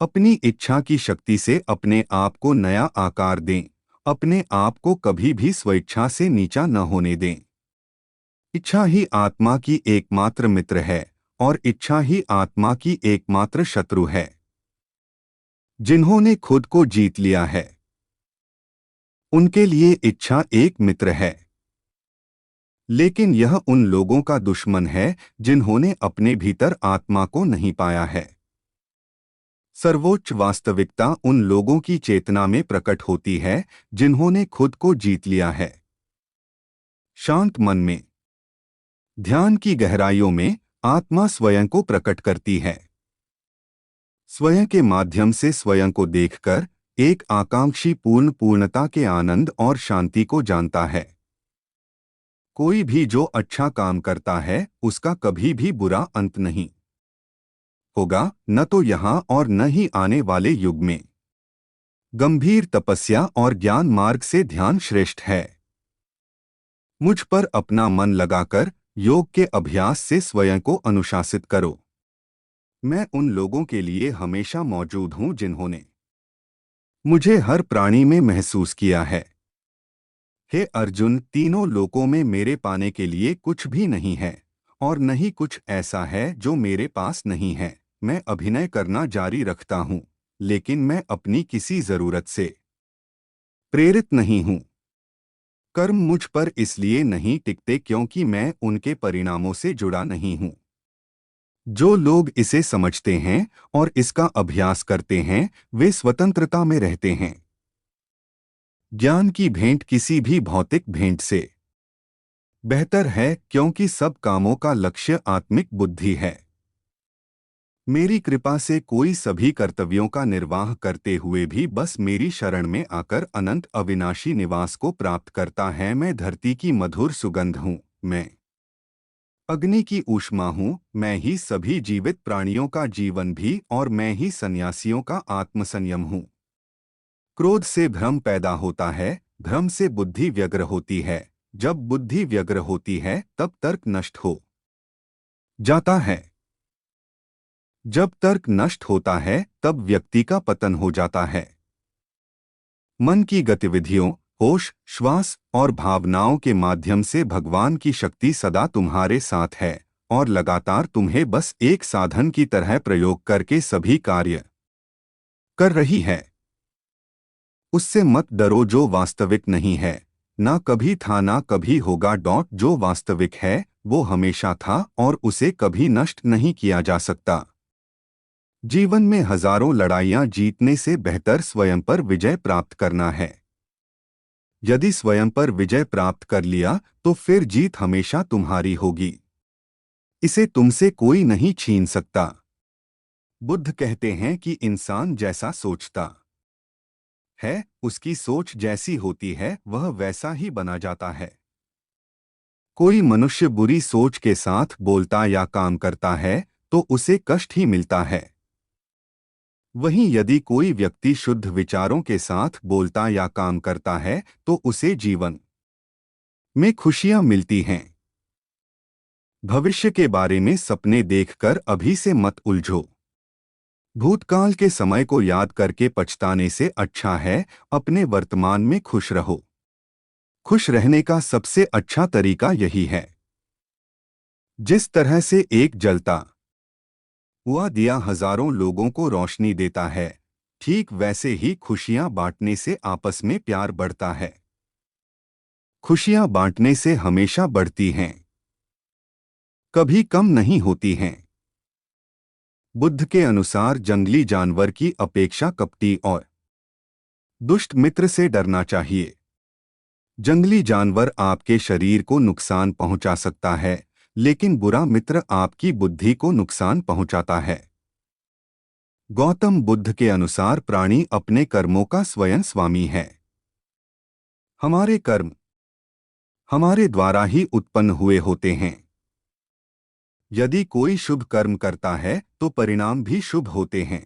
अपनी इच्छा की शक्ति से अपने आप को नया आकार दें। अपने आप को कभी भी स्वेच्छा से नीचा न होने दें। इच्छा ही आत्मा की एकमात्र मित्र है और इच्छा ही आत्मा की एकमात्र शत्रु है। जिन्होंने खुद को जीत लिया है, उनके लिए इच्छा एक मित्र है। लेकिन यह उन लोगों का दुश्मन है जिन्होंने अपने भीतर आत्मा को नहीं पाया है। सर्वोच्च वास्तविकता उन लोगों की चेतना में प्रकट होती है जिन्होंने खुद को जीत लिया है। शांत मन में, ध्यान की गहराइयों में आत्मा स्वयं को प्रकट करती है। स्वयं के माध्यम से स्वयं को देखकर एक आकांक्षी पूर्णता के आनंद और शांति को जानता है। कोई भी जो अच्छा काम करता है उसका कभी भी बुरा अंत नहीं होगा, न तो यहाँ और न ही आने वाले युग में। गंभीर तपस्या और ज्ञान मार्ग से ध्यान श्रेष्ठ है। मुझ पर अपना मन लगाकर योग के अभ्यास से स्वयं को अनुशासित करो। मैं उन लोगों के लिए हमेशा मौजूद हूं जिन्होंने मुझे हर प्राणी में महसूस किया है। हे अर्जुन, तीनों लोकों में मेरे पाने के लिए कुछ भी नहीं है और न ही कुछ ऐसा है जो मेरे पास नहीं है। मैं अभिनय करना जारी रखता हूँ, लेकिन मैं अपनी किसी जरूरत से प्रेरित नहीं हूँ। कर्म मुझ पर इसलिए नहीं टिकते क्योंकि मैं उनके परिणामों से जुड़ा नहीं हूँ। जो लोग इसे समझते हैं और इसका अभ्यास करते हैं, वे स्वतंत्रता में रहते हैं। ज्ञान की भेंट किसी भी भौतिक भेंट से बेहतर है क्योंकि सब कामों का लक्ष्य आत्मिक बुद्धि है। मेरी कृपा से कोई सभी कर्तव्यों का निर्वाह करते हुए भी बस मेरी शरण में आकर अनंत अविनाशी निवास को प्राप्त करता है। मैं धरती की मधुर सुगंध हूँ, मैं अग्नि की ऊष्मा हूँ, मैं ही सभी जीवित प्राणियों का जीवन भी और मैं ही सन्यासियों का आत्मसंयम हूँ। क्रोध से भ्रम पैदा होता है, भ्रम से बुद्धि व्यग्र होती है, जब बुद्धि व्यग्र होती है तब तर्क नष्ट हो जाता है। जब तर्क नष्ट होता है तब व्यक्ति का पतन हो जाता है। मन की गतिविधियों, होश, श्वास और भावनाओं के माध्यम से भगवान की शक्ति सदा तुम्हारे साथ है और लगातार तुम्हें बस एक साधन की तरह प्रयोग करके सभी कार्य कर रही है। उससे मत डरो जो वास्तविक नहीं है, ना कभी था ना कभी होगा। जो वास्तविक है वो हमेशा था और उसे कभी नष्ट नहीं किया जा सकता। जीवन में हजारों लड़ाइयां जीतने से बेहतर स्वयं पर विजय प्राप्त करना है। यदि स्वयं पर विजय प्राप्त कर लिया तो फिर जीत हमेशा तुम्हारी होगी। इसे तुमसे कोई नहीं छीन सकता। बुद्ध कहते हैं कि इंसान जैसा सोचता है, उसकी सोच जैसी होती है वह वैसा ही बना जाता है। कोई मनुष्य बुरी सोच के साथ बोलता या काम करता है तो उसे कष्ट ही मिलता है। वहीं यदि कोई व्यक्ति शुद्ध विचारों के साथ बोलता या काम करता है तो उसे जीवन में खुशियां मिलती हैं। भविष्य के बारे में सपने देखकर अभी से मत उलझो। भूतकाल के समय को याद करके पछताने से अच्छा है अपने वर्तमान में खुश रहो। खुश रहने का सबसे अच्छा तरीका यही है। जिस तरह से एक जलता हुआ दिया हजारों लोगों को रोशनी देता है, ठीक वैसे ही खुशियां बांटने से आपस में प्यार बढ़ता है। खुशियां बांटने से हमेशा बढ़ती हैं, कभी कम नहीं होती हैं। बुद्ध के अनुसार जंगली जानवर की अपेक्षा कपटी और दुष्ट मित्र से डरना चाहिए। जंगली जानवर आपके शरीर को नुकसान पहुंचा सकता है, लेकिन बुरा मित्र आपकी बुद्धि को नुकसान पहुंचाता है। गौतम बुद्ध के अनुसार प्राणी अपने कर्मों का स्वयं स्वामी है। हमारे कर्म हमारे द्वारा ही उत्पन्न हुए होते हैं। यदि कोई शुभ कर्म करता है तो परिणाम भी शुभ होते हैं।